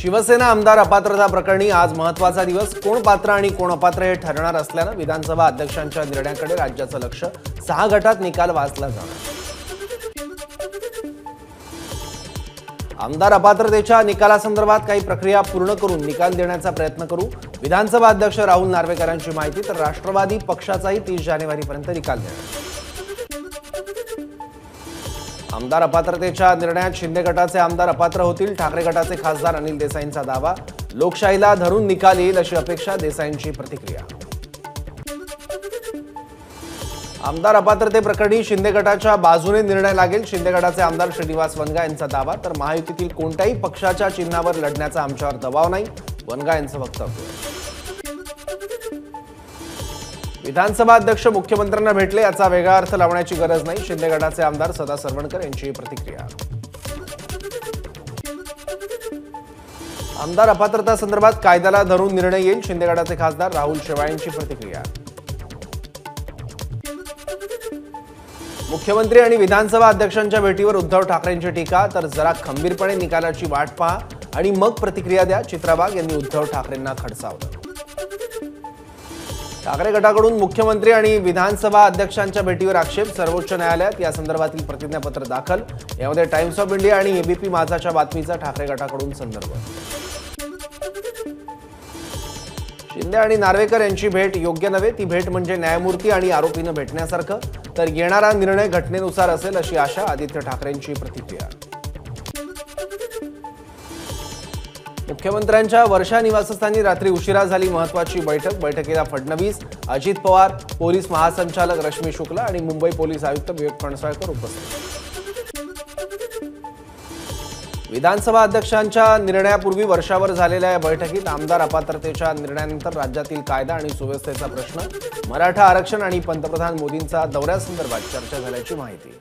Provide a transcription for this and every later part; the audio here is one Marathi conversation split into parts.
शिवसेना आमदार अपात्रता प्रकरणी आज महत्त्वाचा दिवस। कोण पात्र आणि कोण अपात्र हे ठरणार असल्याने विधानसभा अध्यक्षांच्या निर्णयाकडे राज्याचं लक्ष। 6 गटात निकाल वाचला जाणार। आमदार अपात्रतेच्या निकालासंदर्भात काही प्रक्रिया पूर्ण करून निकाल देण्याचा प्रयत्न करू। विधानसभा अध्यक्ष राहुल नार्वेकरांची माहिती। तर राष्ट्रवादी पक्षाचाही 30 जानेवारीपर्यंत निकाल देणार। आमदार अपात्रतेच्या निर्णयात शिंदे गटाचे आमदार अपात्र होतील। ठाकरे गटाचे खासदार अनिल देसाईंचा दावा। लोकशाहीला धरून निकाल येईल अशी अपेक्षा। देसाईंची प्रतिक्रिया। आमदार अपात्रतेप्रकरणी शिंदे गटाच्या बाजूने निर्णय लागेल। शिंदे गटाचे आमदार श्रीनिवास वनगा यांचा दावा। तर महायुतीतील कोणत्याही पक्षाच्या चिन्हावर लढण्याचा आमच्यावर दबाव नाही, वनगा यांचं वक्तव्य। विधानसभा अध्यक्ष मुख्यमंत्र्यांना भेटले याचा वेगळा अर्थ लावण्याची गरज नाही। शिंदे गटाचे आमदार सदा सरवणकर यांची प्रतिक्रिया। आमदार अपात्रता संदर्भात कायद्याला धरून निर्णय येईल। शिंदे गटाचे खासदार राहुल शेवाळे यांची प्रतिक्रिया। मुख्यमंत्री आणि विधानसभा अध्यक्षांच्या भेटीवर उद्धव ठाकरेंची टीका। तर जरा खंबीरपणे निकालाची वाट पहा आणि मग प्रतिक्रिया द्या, चित्राबाग यांनी उद्धव ठाकरेंना खडसावलं। ठाकरे गटाकडून मुख्यमंत्री आणि विधानसभा अध्यक्षांच्या भेटीवर आक्षेप। सर्वोच्च न्यायालयात या संदर्भातील प्रतिज्ञापत्र दाखल। यामध्ये टाइम्स ऑफ इंडिया आणि एबीपी माझाच्या बातमीचा ठाकरे गटाकडून संदर्भ। शिंदे आणि नार्वेकर यांची भेट योग्य नव्हे। ती भेट म्हणजे न्यायमूर्ती आणि आरोपीनं भेटण्यासारखं। तर येणारा निर्णय घटनेनुसार असेल अशी आशा। आदित्य ठाकरेंची प्रतिक्रिया। मुख्यमंत्र्यांच्या वर्षा निवासस्थानी रात्री उशिरा झाली महत्त्वाची बैठक। बैठकीला फडणवीस, अजित पवार, पोलीस महासंचालक रश्मी शुक्ला आणि मुंबई पोलीस आयुक्त विवेक फणसळकर उपस्थित। विधानसभा अध्यक्षांच्या निर्णयापूर्वी वर्षावर झालेल्या या बैठकीत आमदार अपात्रतेच्या निर्णयानंतर राज्यातील कायदा आणि सुव्यवस्थेचा प्रश्न, मराठा आरक्षण आणि पंतप्रधान मोदींचा दौऱ्यासंदर्भात चर्चा झाल्याची माहिती।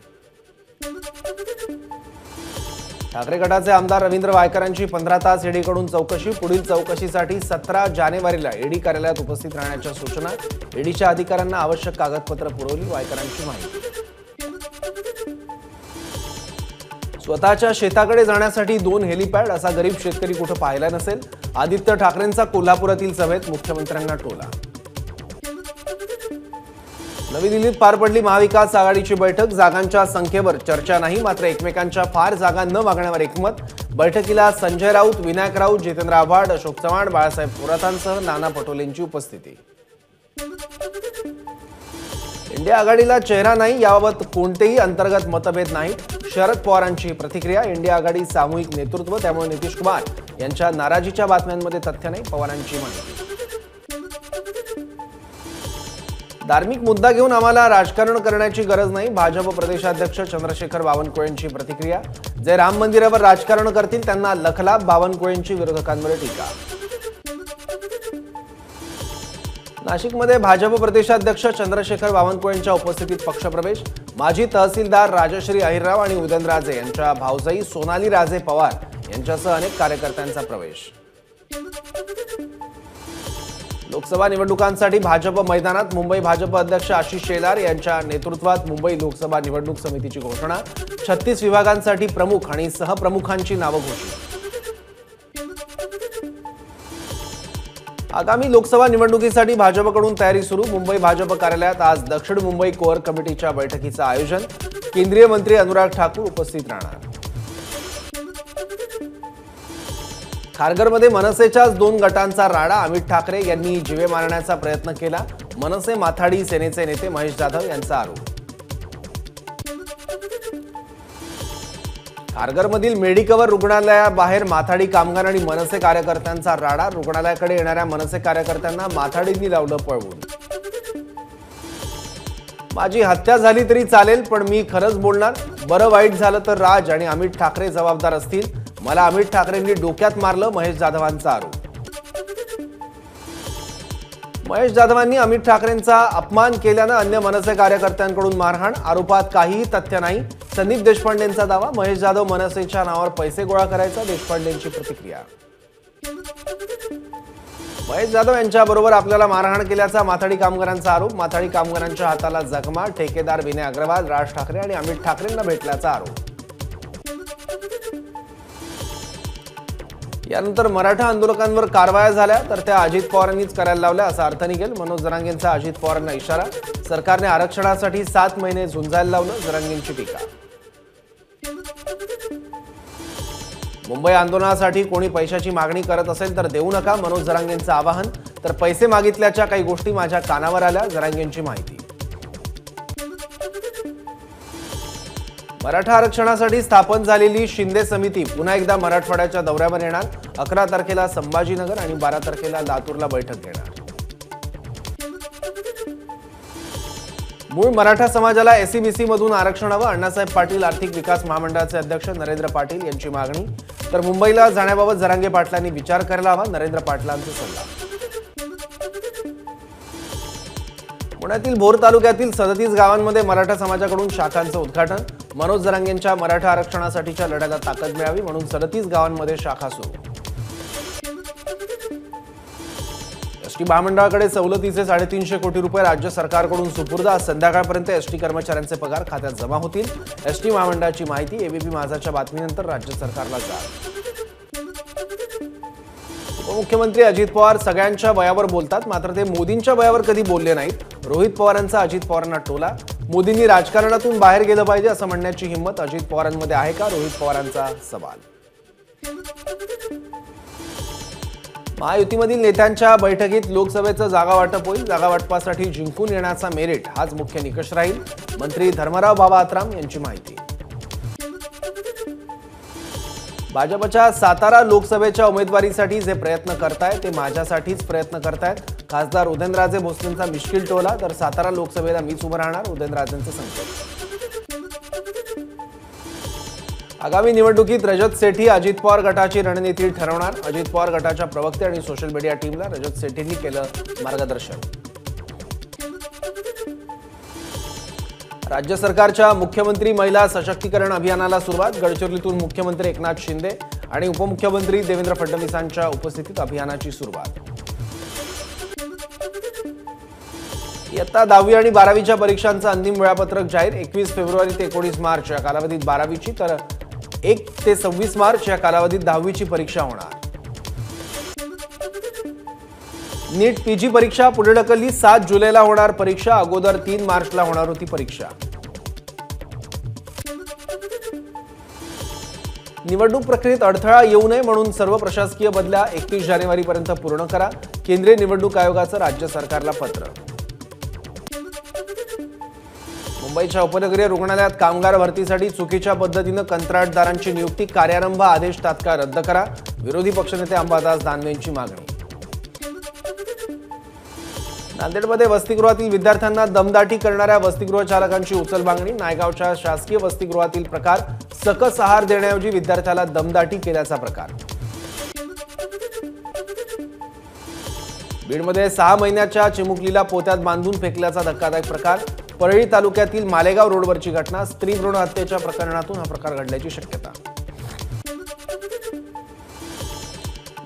ठाकरे गटाचे आमदार रवींद्र वायकरांची 15 तास ईडीकडून चौकशी। पुढील चौकशीसाठी 17 जानेवारीला ईडी कार्यालयात उपस्थित राहण्याच्या सूचना। ईडीच्या अधिकाऱ्यांना आवश्यक कागदपत्र पुरवली, वायकरांची माहिती। स्वतःच्या शेताकडे जाण्यासाठी 2 हेलिपॅड असा गरीब शेतकरी कुठे पाहिला नसेल। आदित्य ठाकरेंचा कोल्हापुरातील सभेत मुख्यमंत्र्यांना टोला। नवी दिल्लीत पार पडली महाविकास आघाडीची बैठक। जागांच्या संख्येवर चर्चा नाही, मात्र एकमेकांच्या फार जागा न मागण्यावर एकमत। बैठकीला संजय राऊत, विनायक राऊत, जितेंद्र आव्हाड, अशोक चव्हाण, बाळासाहेब थोरातांसह नाना पटोलेंची उपस्थिती। इंडिया आघाडीला चेहरा नाही, याबाबत कोणतेही अंतर्गत मतभेद नाहीत। शरद पवारांची प्रतिक्रिया। इंडिया आघाडी सामूहिक नेतृत्व, त्यामुळे नितीश कुमार यांच्या नाराजीच्या बातम्यांमध्ये तथ्य नाही, पवारांची माहिती। धार्मिक मुद्दा घेऊन आम्हाला राजकारण करण्याची गरज नाही, भाजप प्रदेशाध्यक्ष चंद्रशेखर बावनकुळेंची प्रतिक्रिया। जे राम मंदिरावर राजकारण करतील त्यांना लखलाभ, बावनकुळेंची विरोधकांवर टीका। नाशिकमध्ये भाजप प्रदेशाध्यक्ष चंद्रशेखर बावनकुळेंच्या उपस्थितीत पक्षप्रवेश। माजी तहसीलदार राजश्री अहिरराव आणि उदयनराजे यांच्या भावजाई सोनाली राजे पवार यांच्यासह अनेक कार्यकर्त्यांचा प्रवेश। लोकसभा निवडणुकांसाठी भाजप मैदानात। मुंबई भाजप अध्यक्ष आशिष शेलार यांच्या नेतृत्वात मुंबई लोकसभा निवडणूक समितीची घोषणा। 36 विभागांसाठी प्रमुख आणि सहप्रमुखांची नावं घोषित। आगामी लोकसभा निवडणुकीसाठी भाजपकडून तयारी सुरू। मुंबई भाजप कार्यालयात आज दक्षिण मुंबई कोअर कमिटीच्या बैठकीचं आयोजन। केंद्रीय मंत्री अनुराग ठाकूर उपस्थित राहणार। खारघरमध्ये मनसेच्याच 2 गटांचा राडा। अमित ठाकरे यांनी जीवे मारण्याचा प्रयत्न केला। मनसे माथाडी सेनेचे नेते महेश जाधव यांचा आरोप। खारघरमधील मेडिकवर रुग्णालयाबाहेर माथाडी कामगार आणि मनसे कार्यकर्त्यांचा राडा। रुग्णालयाकडे येणाऱ्या मनसे कार्यकर्त्यांना माथाडींनी लावलं पळवून। माझी हत्या झाली तरी चालेल, पण मी खरंच बोलणार। बरं वाईट झालं तर राज आणि अमित ठाकरे जबाबदार असतील। मला अमित ठाकरेंनी डोक्यात मारलं, महेश जाधवांचा आरोप। महेश जाधवांनी अमित ठाकरेंचा अपमान केल्यानं अन्य मनसे कार्यकर्त्यांकडून मारहाण। आरोपात काहीही तथ्य नाही, संदीप देशपांडेंचा दावा। महेश जाधव मनसेच्या नावावर पैसे गोळा करायचा, देशपांडेंची प्रतिक्रिया। महेश जाधव यांच्याबरोबर आपल्याला मारहाण केल्याचा माथाडी कामगारांचा आरोप। माथाडी कामगारांच्या हाताला जखमा। ठेकेदार विनय अग्रवाल, राज ठाकरे आणि अमित ठाकरेंना भेटल्याचा आरोप। यानंतर मराठा आंदोलकांवर कारवाया झाल्या तर त्या अजित पवारांनीच करायला लावल्या असा अर्थ निघेल. मनोज जरांगेंचा अजित पवारांना इशारा. सरकारने आरक्षणासाठी 7 महिने झुंजायला लावलं, जरांगेंची टीका. मुंबई आंदोलनासाठी कोणी पैशाची मागणी करत असेल तर देऊ नका, मनोज जरांगेंचं आवाहन. तर पैसे मागितल्याच्या काही गोष्टी माझ्या कानावर आल्या, जरांगेंची माहिती. मराठा आरक्षणासाठी स्थापन झालेली शिंदे समिती पुन्हा एकदा मराठवाड्याच्या दौऱ्यावर येणार. 11 तारखेला संभाजीनगर आणि 12 तारखेला लातूरला बैठक घेणार. मूळ मराठा समाजाला एससीबीसी मधून आरक्षण हवं, अण्णासाहेब पाटील आर्थिक विकास महामंडळाचे अध्यक्ष नरेंद्र पाटील यांची मागणी. तर मुंबईला जाण्याबाबत जरांगे पाटलांनी विचार करायला हवा, नरेंद्र पाटलांचा सल्ला. पुण्यातील भोर तालुक्यातील 37 गावांमध्ये मराठा समाजाकडून शाखांचं उद्घाटन. मनोज जरांगेंच्या मराठा आरक्षणासाठीच्या लढ्याला ताकद मिळावी म्हणून 37 गावांमध्ये शाखा सुरू. एसटी महामंडळाकडे सवलतीचे 350 कोटी रुपये राज्य सरकारकडून सुपूर्द. आज संध्याकाळपर्यंत एसटी कर्मचाऱ्यांचे पगार खात्यात जमा होतील, एसटी महामंडळाची माहिती. एबीपी माझाच्या बातमीनंतर राज्य सरकारला जाळ. उपमुख्यमंत्री अजित पवार सगळ्यांच्या वयावर बोलतात, मात्र ते मोदींच्या वयावर कधी बोलले नाहीत. रोहित पवारांचा अजित पवारांना टोला. मोदींनी राजकारणातून बाहेर गेलं पाहिजे असं म्हणण्याची हिंमत अजित पवारांमध्ये आहे का, रोहित पवारांचा सवाल. महायुतीमधील नेत्यांच्या बैठकीत लोकसभेचं जागा वाटप होईल. जागा वाटपासाठी जिंकून येण्याचा मेरिट हाच मुख्य निकष राहील, मंत्री धर्मराव बाबा आत्राम यांची माहिती. भाजपच्या सातारा लोकसभेच्या उमेदवारीसाठी जे प्रयत्न करतायत ते माझ्यासाठीच प्रयत्न करतायत. खासदार उदयनराजे भोसलेंचा मिश्किल टोला. तर सातारा लोकसभेला मीच उभं राहणार, उदयनराजेंचं संकेत. आगामी निवडणुकीत रजत सेठी अजित पवार गटाची रणनीती ठरवणार. अजित पवार गटाच्या प्रवक्ते आणि सोशल मीडिया टीमला रजत सेठींनी केलं मार्गदर्शन. राज्य सरकारच्या मुख्यमंत्री महिला सशक्तीकरण अभियानाला सुरुवात. गडचिरोलीतून मुख्यमंत्री एकनाथ शिंदे आणि उपमुख्यमंत्री देवेंद्र फडणवीसांच्या उपस्थितीत अभियानाची सुरुवात. इयत्ता 10वी आणि 12वीच्या परीक्षांचं अंतिम वेळापत्रक जाहीर. 21 फेब्रुवारी ते 19 मार्च या कालावधीत 12वीची तर 1 ते 26 मार्च या कालावधीत 10वीची परीक्षा होणार. नीट पीजी परीक्षा पुढे ढकलली. 7 जुलैला होणार परीक्षा, अगोदर 3 मार्चला होणार होती परीक्षा. निवडणूक प्रक्रियेत अडथळा येऊ नये म्हणून सर्व प्रशासकीय बदल्या 31 जानेवारीपर्यंत पूर्ण करा. केंद्रीय निवडणूक आयोगाचं राज्य सरकारला पत्र. मुंबईच्या उपनगरीय रुग्णालयात कामगार भरतीसाठी चुकीच्या पद्धतीनं कंत्राटदारांची नियुक्ती. कार्यारंभ आदेश तात्काळ रद्द करा. विरोधी पक्षनेते अंबादास दानवेंची मागणी. नांदेडमध्ये वसतिगृहातील विद्यार्थ्यांना दमदाटी करणाऱ्या वसतिगृह चालकांची उचलबांगणी. नायगावच्या शासकीय वसतिगृहातील प्रकार. सकस आहार देण्याऐवजी विद्यार्थ्याला दमदाटी केल्याचा प्रकार. बीडमध्ये 6 महिन्याच्या चिमुकलीला पोत्यात बांधून फेकल्याचा धक्कादायक प्रकार. परळी तालुक्यातील मालेगाव रोडवरची घटना. स्त्री भ्रूण हत्येच्या प्रकरणातून हा प्रकार घडल्याची शक्यता.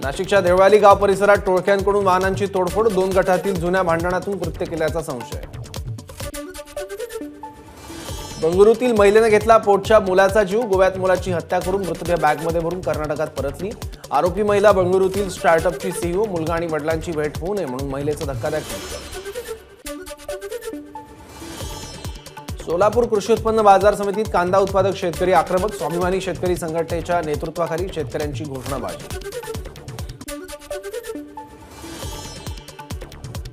नाशिकच्या देवळाली गाव परिसरात टोळक्यांकडून वाहनांची तोडफोड. 2 गटातील जुन्या भांडणातून कृत्य केल्याचा संशय. बंगळुरूतील महिलेने घेतला पोटच्या मुलाचा जीव. गोव्यात मुलाची हत्या करून मृतदेह बॅगमध्ये भरून कर्नाटकात परतली. आरोपी महिला बंगळुरूतील स्टार्टअपची सीईओ. मुलगा आणि वडिलांची भेट होऊ नये म्हणून महिलेचं धक्कादायक कृत्य. सोलापूर कृषी उत्पन्न बाजार समितीत कांदा उत्पादक शेतकरी आक्रमक. स्वाभिमानी शेतकरी संघटनेच्या नेतृत्वाखाली शेतकऱ्यांची घोषणाबाजी.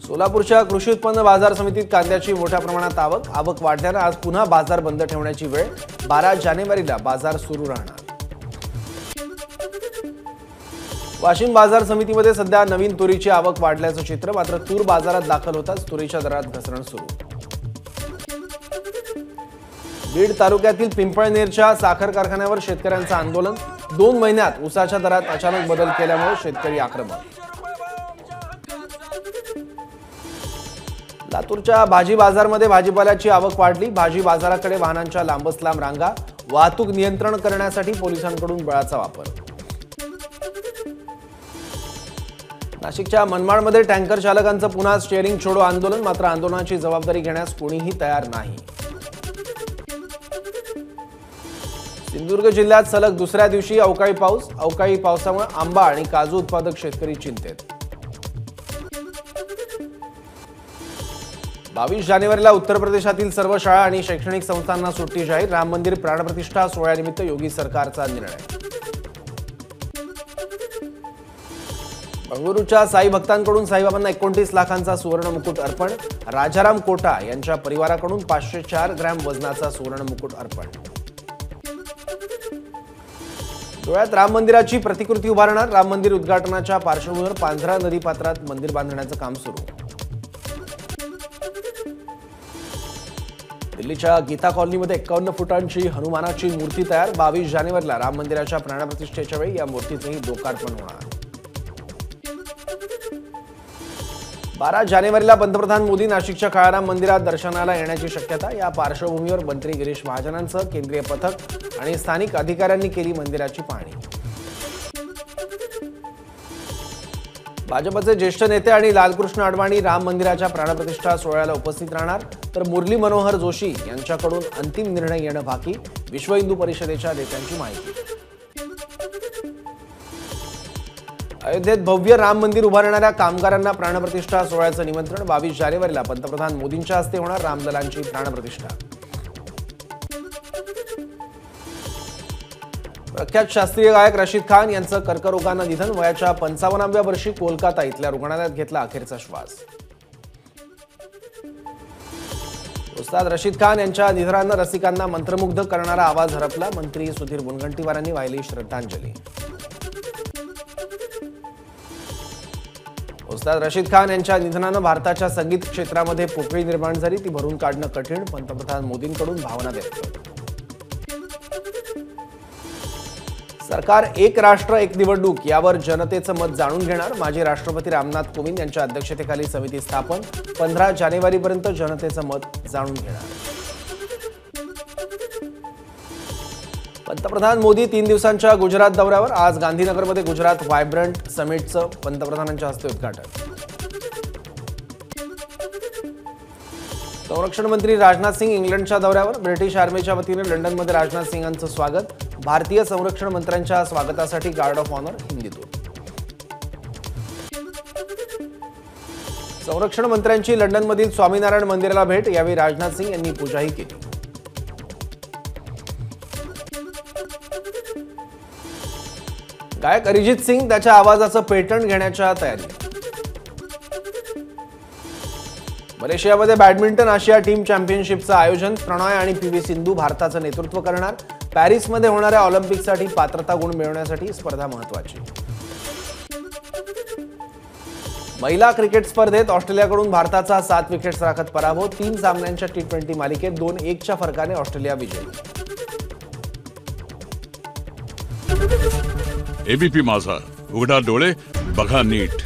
सोलापूरच्या कृषी उत्पन्न बाजार समितीत कांद्याची मोठ्या प्रमाणात आवक वाढल्यानं आज पुन्हा बाजार बंद ठेवण्याची वेळ. 12 जानेवारीला बाजार सुरू राहणार. वाशिम बाजार समितीमध्ये सध्या नवीन तुरीची आवक वाढल्याचं चित्र. मात्र तूर बाजारात दाखल होताच तुरीच्या दरात घसरण सुरू. बीड तालुक्यातील पिंपळनेरच्या साखर कारखान्यावर शेतकऱ्यांचं आंदोलन. 2 महिन्यात ऊसाच्या दरात अचानक बदल केल्यामुळे शेतकरी आक्रमक. लातूरच्या भाजी बाजारमध्ये भाजीपाल्याची आवक वाढली. भाजी बाजाराकडे वाहनांच्या लांबच लांब रांगा. वाहतूक नियंत्रण करण्यासाठी पोलिसांकडून बळाचा वापर. नाशिकच्या मनमाडमध्ये टँकर चालकांचं पुन्हा स्टीअरिंग छोडो आंदोलन. मात्र आंदोलनाची जबाबदारी घेण्यास कोणीही तयार नाही. सिंधुदुर्ग जिल्ह्यात सलग दुसऱ्या दिवशी अवकाळी पाऊस. अवकाळी पावसामुळे आंबा आणि काजू उत्पादक शेतकरी चिंतेत. 22 जानेवारीला उत्तर प्रदेशातील सर्व शाळा आणि शैक्षणिक संस्थांना सुट्टी जाहीर. राम मंदिर प्राणप्रतिष्ठा सोहळ्यानिमित्त योगी सरकारचा निर्णय. बंगळुरूच्या साई भक्तांकडून साईबाबांना 29 लाखांचा सुवर्ण मुकुट अर्पण. राजाराम कोटा यांच्या परिवाराकडून 504 ग्रॅम वजनाचा सुवर्ण मुकुट अर्पण. धुळ्यात राम मंदिराची प्रतिकृती उभारणार. राम मंदिर उद्घाटनाच्या पार्श्वभूमीवर पांझरा नदीपात्रात मंदिर बांधण्याचं काम सुरू. दिल्लीच्या गीता कॉलनीमध्ये 51 फुटांची हनुमानाची मूर्ती तयार. 22 जानेवारीला राम मंदिराच्या प्राणप्रतिष्ठेच्या वेळी या मूर्तीचेही लोकार्पण होणार. 12 जानेवारीला पंतप्रधान मोदी नाशिकच्या काळाराम मंदिरात दर्शनाला येण्याची शक्यता. या पार्श्वभूमीवर मंत्री गिरीश महाजनांसह केंद्रीय पथक आणि स्थानिक अधिकाऱ्यांनी केली मंदिराची पाहणी. भाजपचे ज्येष्ठ नेते आणि लालकृष्ण अडवाणी राम मंदिराच्या प्राणप्रतिष्ठा सोहळ्याला उपस्थित राहणार. तर मुरली मनोहर जोशी यांच्याकडून अंतिम निर्णय येणं बाकी. विश्व हिंदू परिषदेच्या नेत्यांची माहिती. अयोध्येत भव्य राम मंदिर उभारणाऱ्या कामगारांना प्राणप्रतिष्ठा सोहळ्याचं निमंत्रण. 22 जानेवारीला पंतप्रधान मोदींच्या हस्ते होणार रामललांची प्राणप्रतिष्ठा. प्रख्यात शास्त्रीय गायक रशीद खान यांचं कर्करोगानं निधन. वयाच्या 55व्या वर्षी कोलकाता इथल्या रुग्णालयात घेतला अखेरचा श्वास. उस्ताद रशीद खान यांच्या निधनानं रसिकांना मंत्रमुग्ध करणारा आवाज हरपला. मंत्री सुधीर मुनगंटीवारांनी वाहिली श्रद्धांजली. उस्ताद रशीद खान यांच्या निधनानं भारताच्या संगीत क्षेत्रामध्ये पोकळी निर्माण झाली. ती भरून काढणं कठीण. पंतप्रधान मोदींकडून भावना व्यक्त. सरकार एक राष्ट्र एक निवडणूक यावर जनतेचं मत जाणून घेणार. माजी राष्ट्रपती रामनाथ कोविंद यांच्या अध्यक्षतेखाली समिती स्थापन. 15 जानेवारीपर्यंत जनतेचं मत जाणून घेणार. पंतप्रधान मोदी 3 दिवसांच्या गुजरात दौऱ्यावर. आज गांधीनगरमध्ये गुजरात व्हायब्रंट समिटचं पंतप्रधानांच्या हस्ते उद्घाटन. संरक्षण मंत्री राजनाथ सिंग इंग्लंडच्या दौऱ्यावर. ब्रिटिश आर्मीच्या वतीने लंडनमध्ये राजनाथ सिंग यांचं स्वागत. भारतीय संरक्षण मंत्र्यांच्या स्वागतासाठी गार्ड ऑफ ऑनर हिंदीतून. संरक्षण मंत्र्यांची लंडनमधील स्वामीनारायण मंदिराला भेट. यावेळी राजनाथ सिंग यांनी पूजाही केली. गायक अरिजित सिंग त्याच्या आवाजाचं पेटंट घेण्याच्या तयारीत. मलेशियामध्ये बॅडमिंटन आशिया टीम चॅम्पियनशिपचं आयोजन. प्रणॉय आणि पी.व्ही. सिंधू भारताचं नेतृत्व करणार. पॅरिसमध्ये होणाऱ्या ऑलिम्पिकसाठी पात्रता गुण मिळवण्यासाठी स्पर्धा महत्त्वाची. महिला क्रिकेट स्पर्धेत ऑस्ट्रेलियाकडून भारताचा 7 विकेट्स राखत पराभव. 3 सामन्यांच्या T20 मालिकेत 2-1च्या फरकाने ऑस्ट्रेलिया विजयी. एबीपी माझा, उघडा डोळे बघा नीट.